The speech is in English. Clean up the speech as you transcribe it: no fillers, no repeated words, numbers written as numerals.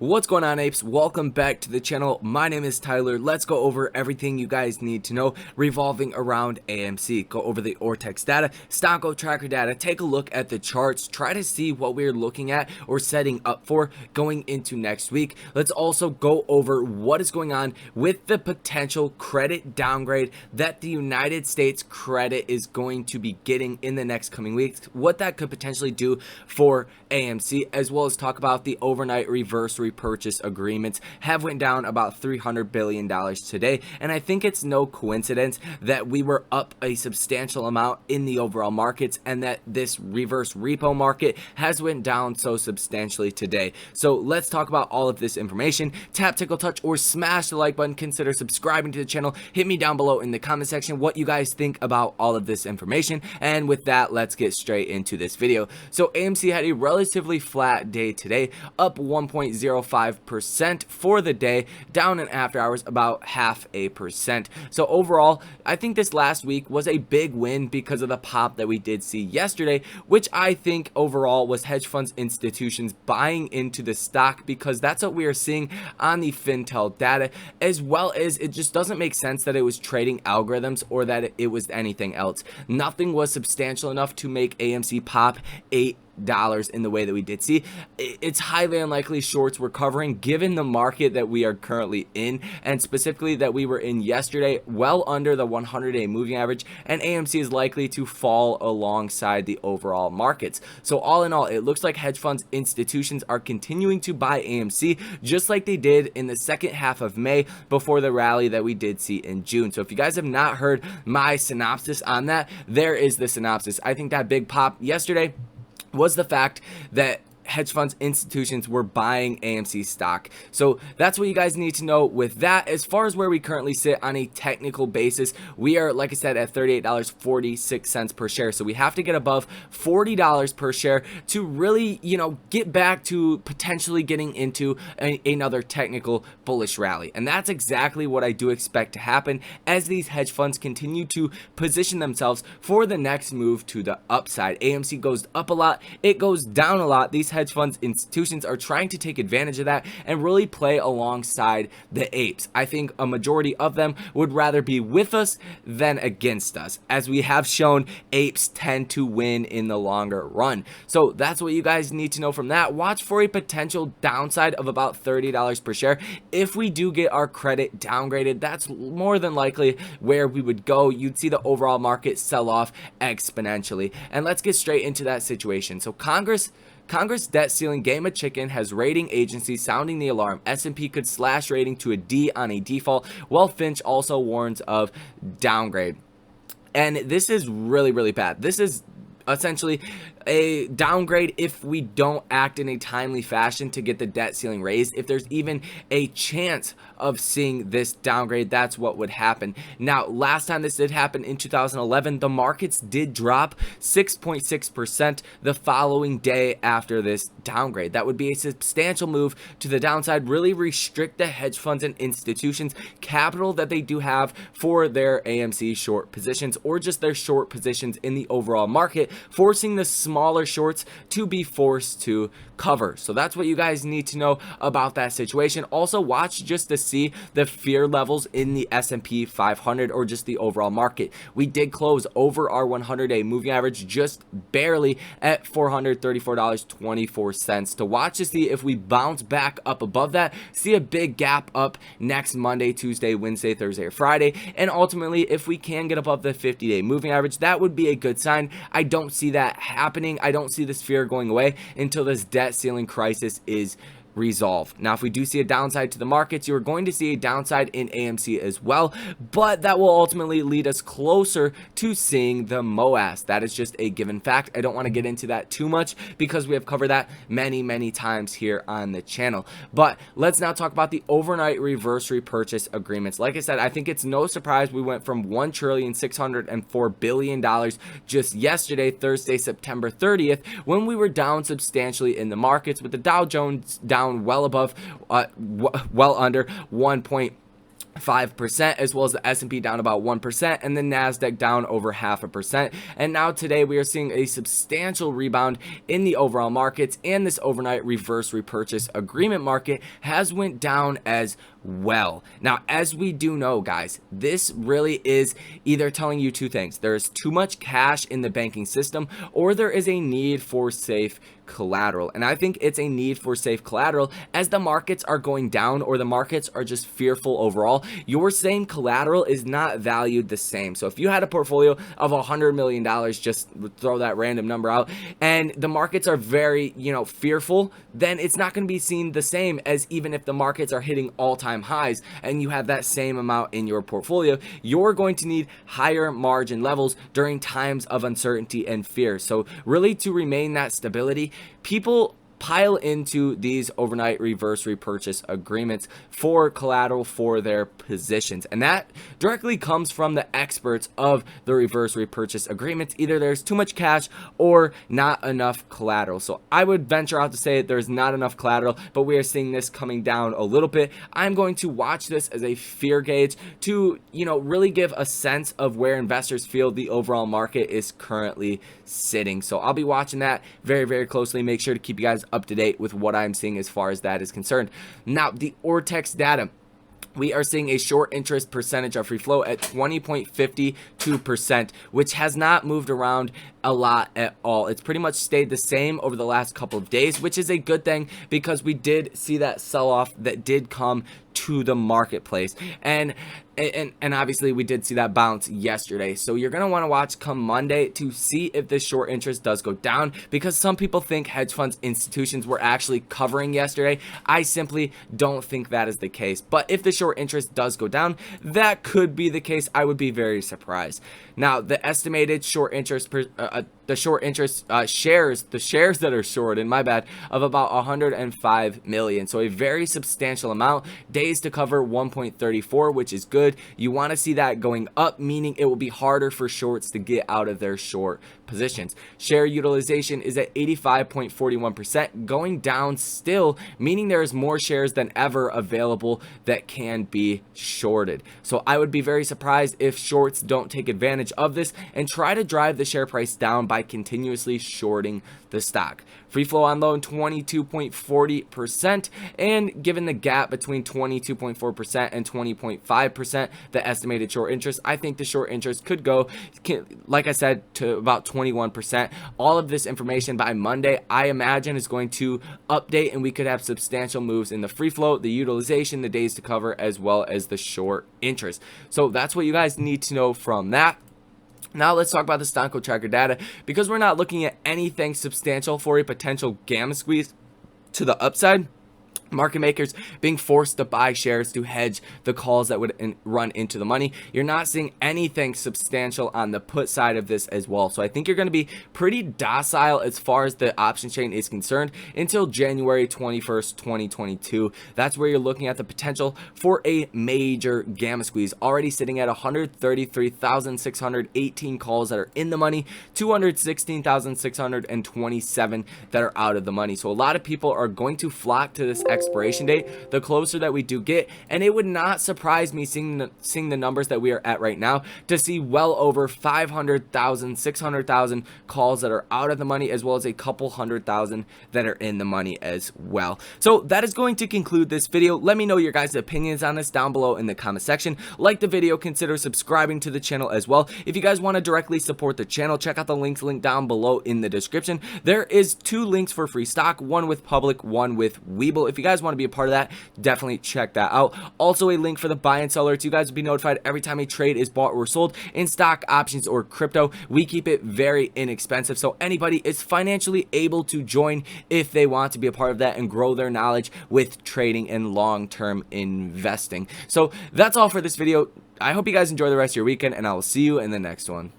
What's going on, apes? Welcome back to the channel. My name is Tyler. Let's go over everything you guys need to know revolving around AMC. Go over the Ortex data, Stonk tracker data, take a look at the charts, try to see what we're looking at or setting up for going into next week. Let's also go over what is going on with the potential credit downgrade that the United States credit is going to be getting in the next coming weeks, what that could potentially do for AMC, as well as talk about the overnight reverse repurchase agreements have went down about $300 billion today, and I think it's no coincidence that we were up a substantial amount in the overall markets and that this reverse repo market has went down so substantially today. So let's talk about all of this information. Tap, tickle, touch, or smash the like button. Consider subscribing to the channel. Hit me down below in the comment section what you guys think about all of this information, and with that, let's get straight into this video. So AMC had a relatively flat day today, up 1.05% for the day, down in after hours about 0.5%. So overall, I think this last week was a big win because of the pop that we did see yesterday, which I think overall was hedge funds institutions buying into the stock, because that's what we are seeing on the Fintel data, as well as it just doesn't make sense that it was trading algorithms or that it was anything else. Nothing was substantial enough to make AMC pop $8 in the way that we did see. It's highly unlikely shorts were covering given the market that we are currently in, and specifically that we were in yesterday, well under the 100-day moving average, and AMC is likely to fall alongside the overall markets. So all in all, it looks like hedge funds institutions are continuing to buy AMC just like they did in the second half of May before the rally that we did see in June. So if you guys have not heard my synopsis on that, there is the synopsis. I think that big pop yesterday was the fact that hedge funds institutions were buying AMC stock. So that's what you guys need to know with that. As far as where we currently sit on a technical basis, we are, like I said, at $38.46 per share. So we have to get above $40 per share to really, get back to potentially getting into another technical bullish rally. And that's exactly what I do expect to happen as these hedge funds continue to position themselves for the next move to the upside. AMC goes up a lot, it goes down a lot. These hedge funds institutions are trying to take advantage of that and really play alongside the apes. I think a majority of them would rather be with us than against us. As we have shown, apes tend to win in the longer run. So that's what you guys need to know from that. Watch for a potential downside of about $30 per share. If we do get our credit downgraded, that's more than likely where we would go. You'd see the overall market sell off exponentially. And let's get straight into that situation. So Congress debt ceiling game of chicken has rating agencies sounding the alarm. S&P could slash rating to a D on a default, while Finch also warns of downgrade. And this is really, really bad. This is essentially a downgrade if we don't act in a timely fashion to get the debt ceiling raised. If there's even a chance of seeing this downgrade, that's what would happen. Now, last time this did happen in 2011, the markets did drop 6.6% the following day after this downgrade. That would be a substantial move to the downside, really restrict the hedge funds and institutions capital that they do have for their AMC short positions or just their short positions in the overall market, forcing the smaller shorts to be forced to cover. So that's what you guys need to know about that situation. Also, watch just to see the fear levels in the S&P 500 or just the overall market. We did close over our 100-day moving average just barely at $434.24 to watch to see if we bounce back up above that, see a big gap up next Monday, Tuesday, Wednesday, Thursday, or Friday, and ultimately if we can get above the 50-day moving average, that would be a good sign. I don't see that happening. I don't see this fear going away until this debt ceiling crisis is resolve. Now, if we do see a downside to the markets, you're going to see a downside in AMC as well, but that will ultimately lead us closer to seeing the MOAS. That is just a given fact. I don't want to get into that too much because we have covered that many times here on the channel. But let's now talk about the overnight reverse repurchase agreements. Like I said, I think it's no surprise we went from $1,604 billion just yesterday, Thursday, September 30th, when we were down substantially in the markets, with the Dow Jones down well above, well under 1.1 5%, as well as the S&P down about 1%, and the Nasdaq down over 0.5%. And now today we are seeing a substantial rebound in the overall markets, and this overnight reverse repurchase agreement market has went down as well. Now, as we do know, guys, this really is either telling you two things: there is too much cash in the banking system, or there is a need for safe collateral. And I think it's a need for safe collateral as the markets are going down, or the markets are just fearful overall. Your same collateral is not valued the same. So if you had a portfolio of $100 million, just throw that random number out, and the markets are very, fearful, then it's not going to be seen the same as even if the markets are hitting all-time highs and you have that same amount in your portfolio. You're going to need higher margin levels during times of uncertainty and fear. So really, to remain that stability, people pile into these overnight reverse repurchase agreements for collateral for their positions, and that directly comes from the experts of the reverse repurchase agreements. Either there's too much cash or not enough collateral. So I would venture out to say there's not enough collateral, but we are seeing this coming down a little bit. I'm going to watch this as a fear gauge to really give a sense of where investors feel the overall market is currently sitting. So I'll be watching that very, very closely. Make sure to keep you guys up to date with what I'm seeing as far as that is concerned. Now, the Ortex data, we are seeing a short interest percentage of free flow at 20.52%, which has not moved around a lot at all. It's pretty much stayed the same over the last couple of days, which is a good thing because we did see that sell-off that did come to the marketplace, and obviously we did see that bounce yesterday. So you're going to want to watch come Monday to see if this short interest does go down, because some people think hedge funds institutions were actually covering yesterday. I simply don't think that is the case, but if the short interest does go down, that could be the case. I would be very surprised. Now, the estimated short interest shares, the shares that are shorted, my bad, of about 105 million. So a very substantial amount. Days to cover 1.34, which is good. You want to see that going up, meaning it will be harder for shorts to get out of their short positions. Share utilization is at 85.41%, going down still, meaning there is more shares than ever available that can be shorted. So I would be very surprised if shorts don't take advantage of this and try to drive the share price down by continuously shorting the stock. Free flow on loan 22.40%, and given the gap between 22.4% and 20.5%, the estimated short interest, I think the short interest could go, like I said, to about 21%. All of this information by Monday, I imagine, is going to update, and we could have substantial moves in the free flow, the utilization, the days to cover, as well as the short interest. So that's what you guys need to know from that. Now let's talk about the Stonk tracker data, because we're not looking at anything substantial for a potential gamma squeeze to the upside. Market makers being forced to buy shares to hedge the calls that would run into the money. You're not seeing anything substantial on the put side of this as well. So I think you're going to be pretty docile as far as the option chain is concerned until January 21st, 2022. That's where you're looking at the potential for a major gamma squeeze. Already sitting at 133,618 calls that are in the money, 216,627 that are out of the money. So a lot of people are going to flock to this expiration date the closer that we do get, and it would not surprise me seeing the numbers that we are at right now to see well over 500,000, 600,000 calls that are out of the money, as well as a couple 100,000 that are in the money as well. So that is going to conclude this video. Let me know your guys' opinions on this down below in the comment section. Like the video, consider subscribing to the channel as well. If you guys want to directly support the channel, check out the links linked down below in the description. There is 2 links for free stock, one with Public, one with Webull. If you guys want to be a part of that, definitely check that out. Also a link for the buy and sell alerts. You guys will be notified every time a trade is bought or sold in stock, options, or crypto. We keep it very inexpensive, so anybody is financially able to join if they want to be a part of that and grow their knowledge with trading and long-term investing. So that's all for this video. I hope you guys enjoy the rest of your weekend, and I will see you in the next one.